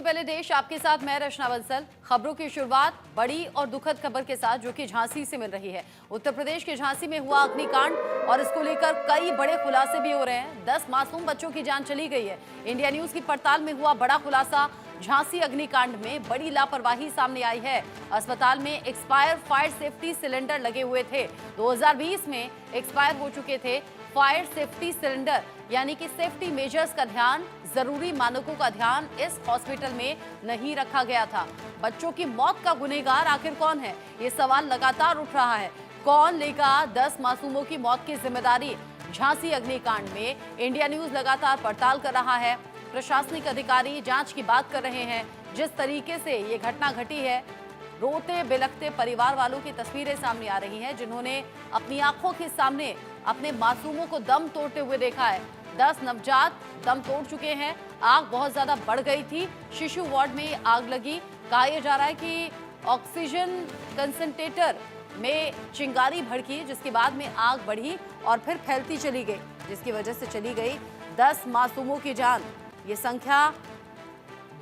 पहले देश, आपके साथ मैं रचना बंसल। खबरों की शुरुआत बड़ी और दुखद खबर के साथ जो कि झांसी से मिल रही है। उत्तर प्रदेश के झांसी में हुआ अग्निकांड और इसको लेकर कई बड़े खुलासे भी हो रहे हैं। 10 मासूम बच्चों की जान चली गई है। इंडिया न्यूज की पड़ताल में हुआ बड़ा खुलासा। झांसी अग्निकांड में बड़ी लापरवाही सामने आई है। अस्पताल में एक्सपायर फायर सेफ्टी सिलेंडर लगे हुए थे। 2020 में एक्सपायर हो चुके थे फायर सेफ्टी सिलेंडर, यानी कि सेफ्टी मेजर्स का ध्यान, जरूरी मानकों का ध्यान इस हॉस्पिटल में नहीं रखा गया था। बच्चों की मौत का गुनहगार आखिर कौन है, ये सवाल लगातार उठ रहा है। कौन लेगा 10 मासूमों की मौत की जिम्मेदारी? झांसी अग्निकांड में इंडिया न्यूज लगातार पड़ताल कर रहा है। प्रशासनिक अधिकारी जांच की बात कर रहे हैं। जिस तरीके से ये घटना घटी है, रोते बिलखते परिवार वालों की तस्वीरें सामने आ रही हैं, जिन्होंने अपनी आंखों के सामने अपने मासूमों को दम तोड़ते हुए देखा है। 10 नवजात दम तोड़ चुके हैं। आग बहुत ज्यादा बढ़ गई थी। शिशु वार्ड में आग लगी। कहा यह जा रहा है कि ऑक्सीजन कंसंट्रेटर में चिंगारी भड़की, जिसके बाद में आग बढ़ी और फिर फैलती चली गई, जिसकी वजह से चली गई 10 मासूमों की जान। ये संख्या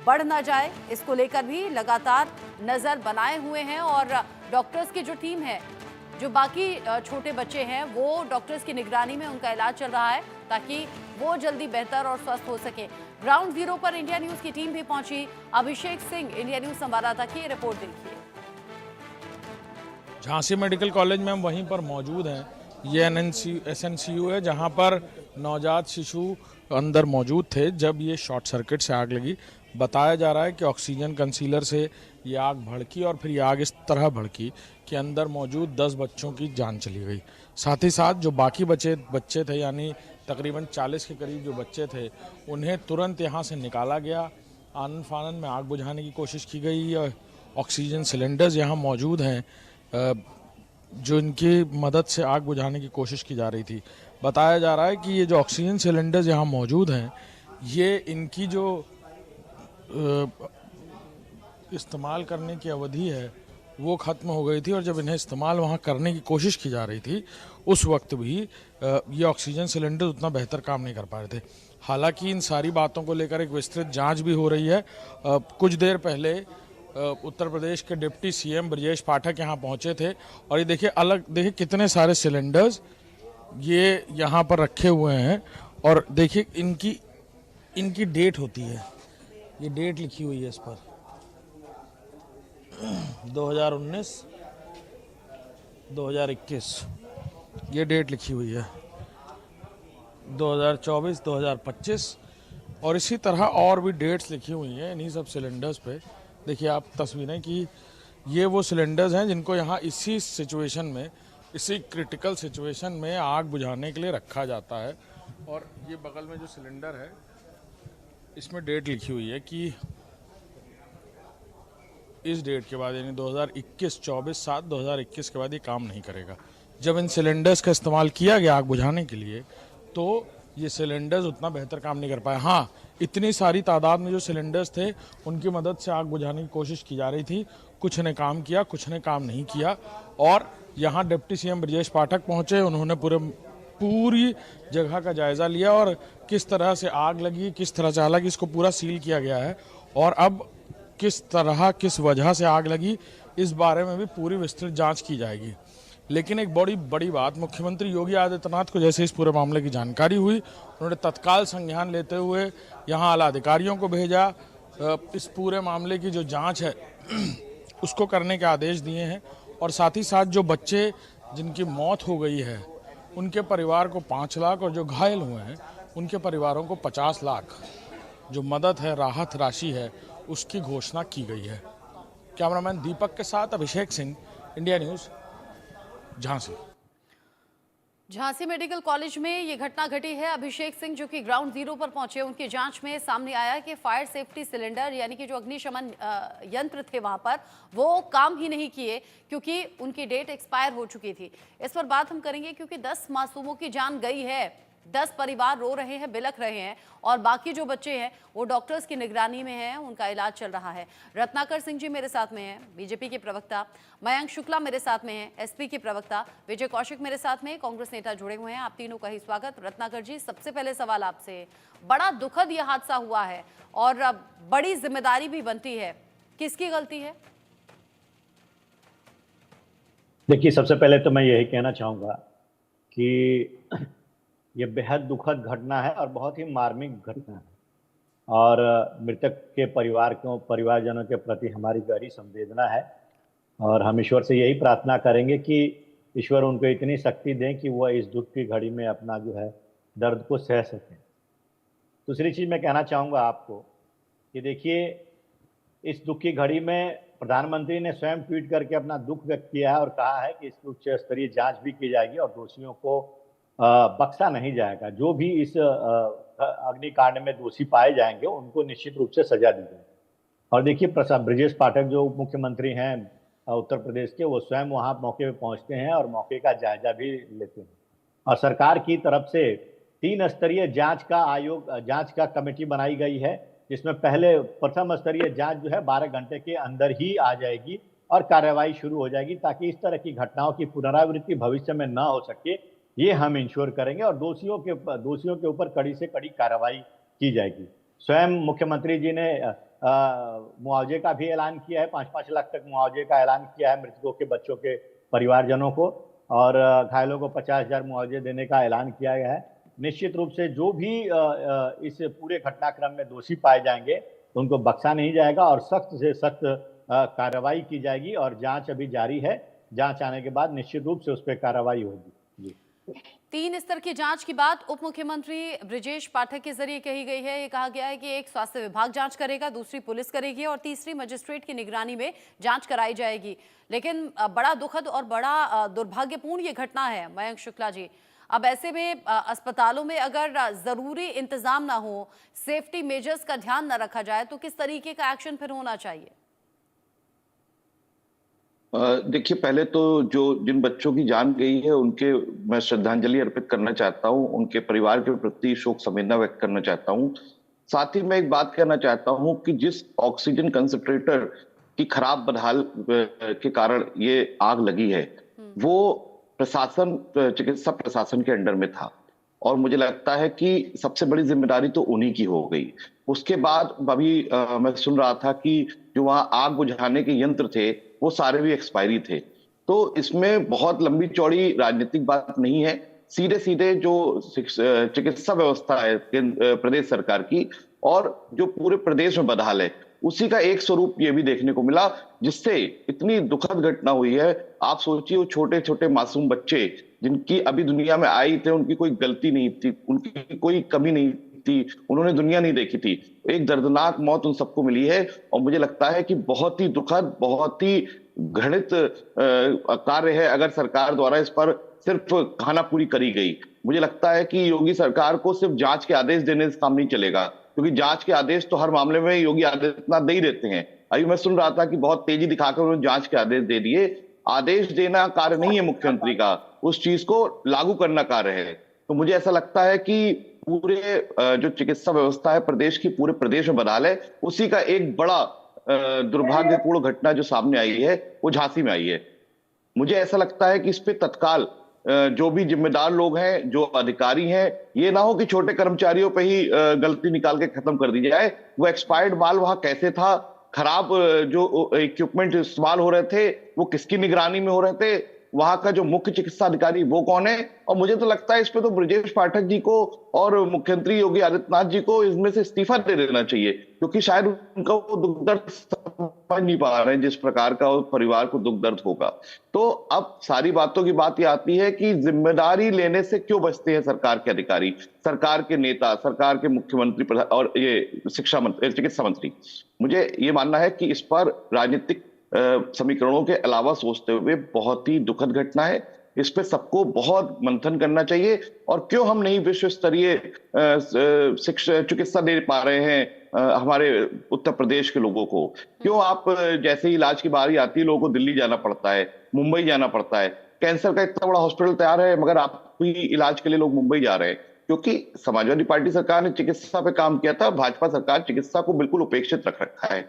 बढ़ ना जाए, इसको लेकर भी लगातार नजर बनाए हुए हैं। और डॉक्टर्स की जो टीम है, जो बाकी छोटे बच्चे हैं, वो डॉक्टर्स की निगरानी में उनका इलाज चल रहा है ताकि वो जल्दी बेहतर और स्वस्थ हो सके। ग्राउंड जीरो पर इंडिया न्यूज की टीम भी पहुंची। अभिषेक सिंह, इंडिया न्यूज संवाददाता की रिपोर्ट देखिए। झांसी मेडिकल कॉलेज में हम वहीं पर मौजूद हैं। ये एसएनसीयू है जहां पर नवजात शिशु अंदर मौजूद थे जब ये शॉर्ट सर्किट से आग लगी। बताया जा रहा है कि ऑक्सीजन कंसीलर से ये आग भड़की और फिर ये आग इस तरह भड़की कि अंदर मौजूद 10 बच्चों की जान चली गई। साथ ही साथ जो बाकी बच्चे थे, यानी तकरीबन 40 के करीब जो बच्चे थे, उन्हें तुरंत यहाँ से निकाला गया। आनन फानन में आग बुझाने की कोशिश की गई। ऑक्सीजन सिलेंडर्स यहाँ मौजूद हैं जो इनकी मदद से आग बुझाने की कोशिश की जा रही थी। बताया जा रहा है कि ये जो ऑक्सीजन सिलेंडर्स यहाँ मौजूद हैं, ये इनकी जो इस्तेमाल करने की अवधि है वो ख़त्म हो गई थी और जब इन्हें इस्तेमाल वहाँ करने की कोशिश की जा रही थी, उस वक्त भी ये ऑक्सीजन सिलेंडर उतना बेहतर काम नहीं कर पा रहे थे। हालांकि इन सारी बातों को लेकर एक विस्तृत जांच भी हो रही है। कुछ देर पहले उत्तर प्रदेश के डिप्टी सीएम ब्रजेश पाठक यहाँ पहुँचे थे और ये देखिए कितने सारे सिलेंडर्स ये यहाँ पर रखे हुए हैं। और देखिए इनकी डेट होती है, ये डेट लिखी हुई है इस पर 2019 2021 ये डेट लिखी हुई है, 2024 2025 और इसी तरह और भी डेट्स लिखी हुई हैं इन्हीं सब सिलेंडर्स पे। देखिए आप तस्वीरें कि ये वो सिलेंडर्स हैं जिनको यहाँ इसी सिचुएशन में, इसी क्रिटिकल सिचुएशन में आग बुझाने के लिए रखा जाता है। और ये बगल में जो सिलेंडर है इसमें डेट लिखी हुई है कि इस डेट के बाद, यानी 2021 के बाद ये काम नहीं करेगा। जब इन सिलेंडर्स का इस्तेमाल किया गया आग बुझाने के लिए, तो ये सिलेंडर्स उतना बेहतर काम नहीं कर पाए। हाँ, इतनी सारी तादाद में जो सिलेंडर्स थे उनकी मदद से आग बुझाने की कोशिश की जा रही थी। कुछ ने काम किया, कुछ ने काम नहीं किया। और यहाँ डिप्टी सीएम ब्रजेश पाठक पहुँचे, उन्होंने पूरी जगह का जायजा लिया और किस तरह से आग लगी, किस तरह से, हालांकि इसको पूरा सील किया गया है और अब किस तरह, किस वजह से आग लगी, इस बारे में भी पूरी विस्तृत जांच की जाएगी। लेकिन एक बड़ी बात, मुख्यमंत्री योगी आदित्यनाथ को जैसे इस पूरे मामले की जानकारी हुई, उन्होंने तत्काल संज्ञान लेते हुए यहाँ आला अधिकारियों को भेजा। इस पूरे मामले की जो जांच है उसको करने के आदेश दिए हैं। और साथ ही साथ जो बच्चे जिनकी मौत हो गई है उनके परिवार को 5 लाख और जो घायल हुए हैं उनके परिवारों को 50 लाख जो मदद है, राहत राशि है, उसकी घोषणा की गई है। कैमरामैन दीपक के साथ Abhishek Singh, India News, Jhansi. Jhansi medical college में ये घटना घटी है। अभिषेक सिंह जो कि ग्राउंड जीरो पर पहुंचे, उनकी जांच में सामने आया कि फायर सेफ्टी सिलेंडर, यानी कि जो अग्निशमन यंत्र थे वहां पर, वो काम ही नहीं किए क्योंकि उनकी डेट एक्सपायर हो चुकी थी। इस पर बात हम करेंगे क्योंकि 10 मासूमों की जान गई है। 10 परिवार रो रहे हैं, बिलख रहे हैं और बाकी जो बच्चे हैं वो डॉक्टर्स की निगरानी में हैं, उनका इलाज चल रहा है। रत्नाकर सिंह जी मेरे साथ में हैं, बीजेपी के प्रवक्ता। मयंक शुक्ला मेरे साथ में हैं, एसपी के प्रवक्ता। विजय कौशिक मेरे साथ में, कांग्रेस नेता जुड़े हुए हैं। आप तीनों का ही स्वागत। रत्नाकर जी, सबसे पहले सवाल आपसे, बड़ा दुखद यह हादसा हुआ है और बड़ी जिम्मेदारी भी बनती है, किसकी गलती है? देखिए, सबसे पहले तो मैं यही कहना चाहूँगा कि ये बेहद दुखद घटना है और बहुत ही मार्मिक घटना है और मृतक के परिवारजनों के प्रति हमारी गहरी संवेदना है और हम ईश्वर से यही प्रार्थना करेंगे कि ईश्वर उनको इतनी शक्ति दें कि वह इस दुख की घड़ी में अपना जो है दर्द को सह सकें। दूसरी चीज़ मैं कहना चाहूँगा आपको कि देखिए, इस दुख की घड़ी में प्रधानमंत्री ने स्वयं ट्वीट करके अपना दुख व्यक्त किया है और कहा है कि इसकी उच्च स्तरीय जांच भी की जाएगी और दोषियों को बख्शा नहीं जाएगा। जो भी इस अग्निकांड में दोषी पाए जाएंगे उनको निश्चित रूप से सजा दी जाएगी। और देखिए, ब्रजेश पाठक जो उप मुख्यमंत्री हैं उत्तर प्रदेश के, वो स्वयं वहाँ मौके पे पहुँचते हैं और मौके का जायजा भी लेते हैं और सरकार की तरफ से 3 स्तरीय जांच का कमेटी बनाई गई है, जिसमें प्रथम स्तरीय जांच जो है 12 घंटे के अंदर ही आ जाएगी और कार्रवाई शुरू हो जाएगी ताकि इस तरह की घटनाओं की पुनरावृत्ति भविष्य में न हो सके, ये हम इंश्योर करेंगे और दोषियों के ऊपर कड़ी से कड़ी कार्रवाई की जाएगी। स्वयं मुख्यमंत्री जी ने मुआवजे का भी ऐलान किया है, 5-5 लाख तक मुआवजे का ऐलान किया है मृतकों के बच्चों के परिवारजनों को और घायलों को 50,000 मुआवजे देने का ऐलान किया गया है। निश्चित रूप से जो भी इस पूरे घटनाक्रम में दोषी पाए जाएंगे तो उनको बख्शा नहीं जाएगा और सख्त से सख्त कार्रवाई की जाएगी और जांच अभी जारी है। जांच आने के बाद निश्चित रूप से उस पर कार्रवाई होगी। जी। 3 स्तर की जांच की बात उप मुख्यमंत्री ब्रजेश पाठक के जरिए कही गई है। ये कहा गया है कि एक स्वास्थ्य विभाग जांच करेगा, दूसरी पुलिस करेगी और तीसरी मजिस्ट्रेट की निगरानी में जांच कराई जाएगी। लेकिन बड़ा दुखद और बड़ा दुर्भाग्यपूर्ण ये घटना है मयंक शुक्ला जी। अब ऐसे में अस्पतालों में अगर जरूरी इंतजाम ना हो, सेफ्टी मेजर्स का ध्यान ना रखा जाए तो किस तरीके का एक्शन फिर होना चाहिए? देखिए, पहले तो जिन बच्चों की जान गई है उनके मैं श्रद्धांजलि अर्पित करना चाहता हूं, उनके परिवार के प्रति शोक संवेदना व्यक्त करना चाहता हूं। साथ ही मैं एक बात कहना चाहता हूं कि जिस ऑक्सीजन कंसंट्रेटर की खराब बदहाल के कारण ये आग लगी है, वो चिकित्सा प्रशासन के अंडर में था और मुझे लगता है कि सबसे बड़ी जिम्मेदारी तो उन्हीं की हो गई। उसके बाद अभी मैं सुन रहा था कि जो वहां आग बुझाने के यंत्र थे वो सारे भी एक्सपायरी थे। तो इसमें बहुत लंबी चौड़ी राजनीतिक बात नहीं है, सीधे सीधे जो चिकित्सा व्यवस्था है प्रदेश सरकार की और जो पूरे प्रदेश में बदहाल है, उसी का एक स्वरूप ये भी देखने को मिला, जिससे इतनी दुखद घटना हुई है। आप सोचिए, वो छोटे छोटे मासूम बच्चे जिनकी अभी दुनिया में आई थे, उनकी कोई गलती नहीं थी, उनकी कोई कमी नहीं थी, उन्होंने दुनिया नहीं देखी थी, एक दर्दनाक मौत उन सबको मिली है। और मुझे लगता है कि बहुत ही दुखद, बहुत ही घृणित कार्य है अगर सरकार द्वारा इस पर सिर्फ खानापुरी करी गई। मुझे लगता है कि योगी सरकार को सिर्फ जांच के आदेश देने से काम नहीं चलेगा, क्योंकि जांच के आदेश तो हर मामले में योगी आदित्यनाथ दे ही देते हैं। अभी मैं सुन रहा था कि बहुत तेजी दिखाकर उन्होंने जांच के आदेश दे दिए। आदेश देना कार्य नहीं है मुख्यमंत्री का, उस चीज को लागू करना कार्य है। तो मुझे ऐसा लगता है कि पूरे जो चिकित्सा व्यवस्था है प्रदेश की, पूरे प्रदेश में बदहाल है, उसी का एक बड़ा दुर्भाग्यपूर्ण घटना जो सामने आई है वो झांसी में आई है। मुझे ऐसा लगता है कि इस पे तत्काल जो भी जिम्मेदार लोग हैं, जो अधिकारी हैं, ये ना हो कि छोटे कर्मचारियों पे ही गलती निकाल के खत्म कर दी जाए। वो एक्सपायर्ड माल वहां कैसे था, खराब जो इक्विपमेंट इस्तेमाल हो रहे थे वो किसकी निगरानी में हो रहे थे, वहां का जो मुख्य चिकित्सा अधिकारी वो कौन है। और मुझे तो लगता है इस पे तो ब्रजेश पाठक जी को और मुख्यमंत्री योगी आदित्यनाथ जी को इसमें से इस्तीफा दे देना चाहिए, क्योंकि शायद उनका वो दुख दर्द समझ नहीं पा रहे हैं जिस प्रकार का उस परिवार को दुख दर्द होगा। तो अब सारी बातों की बात ये आती है कि जिम्मेदारी लेने से क्यों बचते हैं सरकार के अधिकारी, सरकार के नेता, सरकार के मुख्यमंत्री और ये चिकित्सा मंत्री। मुझे ये मानना है कि इस पर राजनीतिक समीकरणों के अलावा सोचते हुए बहुत ही दुखद घटना है, इस पे सबको बहुत मंथन करना चाहिए। और क्यों हम नहीं विश्व स्तरीय चिकित्सा दे पा रहे हैं हमारे उत्तर प्रदेश के लोगों को? क्यों आप जैसे ही इलाज की बारी आती है लोगों को दिल्ली जाना पड़ता है, मुंबई जाना पड़ता है? कैंसर का इतना बड़ा हॉस्पिटल तैयार है मगर आप भी इलाज के लिए लोग मुंबई जा रहे हैं। क्योंकि समाजवादी पार्टी सरकार ने चिकित्सा पे काम किया था, भाजपा सरकार चिकित्सा को बिल्कुल उपेक्षित रख रखा है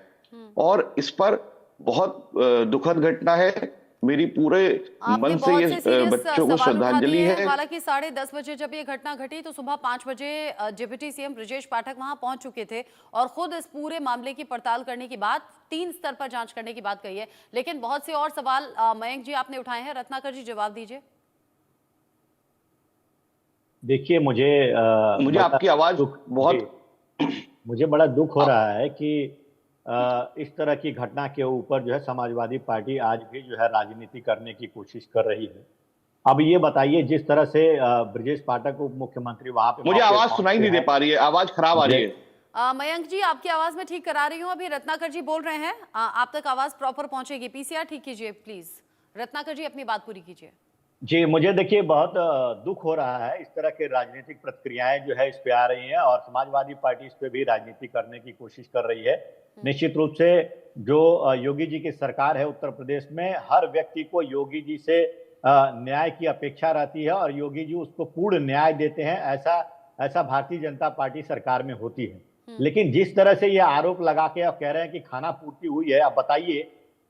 और इस पर बहुत दुखद घटना है। मेरी पूरे आपने मन से बहुत ये से सीरियस बच्चों को सवाल उठा श्रद्धांजलि दिए हैं। है। हालांकि 10:30 बजे जब ये घटना घटी तो सुबह 5 बजे डिप्टी सीएम ब्रजेश पाठक वहां पहुंच चुके थे और खुद इस पूरे मामले की पड़ताल करने की बात, 3 स्तर पर जांच करने की बात कही है। लेकिन बहुत से और सवाल मयंक जी आपने उठाए हैं, रत्नाकर जी जवाब दीजिए। देखिए, मुझे आपकी आवाज मुझे बड़ा दुख हो रहा है कि इस तरह की घटना के ऊपर जो है समाजवादी पार्टी आज भी जो है राजनीति करने की कोशिश कर रही है। अब ये बताइए, जिस तरह से ब्रजेश पाठक उप मुख्यमंत्री वहां पे मुझे आवाज सुनाई नहीं दे पा रही है, आवाज खराब आ रही है। मयंक जी आपकी आवाज में ठीक करा रही हूँ, अभी रत्नाकर जी बोल रहे हैं, आप तक आवाज प्रॉपर पहुंचेगी। पीसीआर ठीक कीजिए प्लीज। रत्नाकर जी अपनी बात पूरी कीजिए। जी, मुझे देखिए बहुत दुख हो रहा है, इस तरह के राजनीतिक प्रतिक्रियाएं जो है इस पे आ रही हैं और समाजवादी पार्टी इस पे भी राजनीति करने की कोशिश कर रही है। निश्चित रूप से जो योगी जी की सरकार है उत्तर प्रदेश में, हर व्यक्ति को योगी जी से न्याय की अपेक्षा रहती है और योगी जी उसको पूर्ण न्याय देते हैं, ऐसा भारतीय जनता पार्टी सरकार में होती है। लेकिन जिस तरह से ये आरोप लगा के और कह रहे हैं कि खाना पूर्ति हुई है, अब बताइए,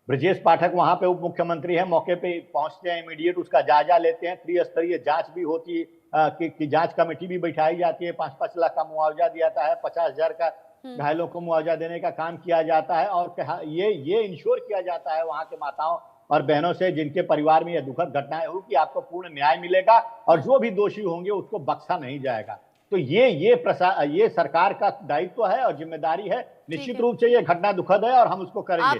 ब्रजेश पाठक वहां पे उप मुख्यमंत्री है, मौके पे पहुंचते हैं, इमीडिएट उसका जायजा लेते हैं, त्रिस्तरीय जांच भी होती है कि जांच कमेटी भी बैठाई जाती है, 5-5 लाख का मुआवजा दिया जाता है, 50,000 का घायलों को मुआवजा देने का काम किया जाता है और ये इंश्योर किया जाता है वहां के माताओं और बहनों से जिनके परिवार में यह दुखद घटनाएं हुई कि आपको पूर्ण न्याय मिलेगा और जो भी दोषी होंगे उसको बख्शा नहीं जाएगा। तो ये सरकार का दायित्व है और जिम्मेदारी है। निश्चित रूप से ये घटना दुखद है और हम उसको करेंगे।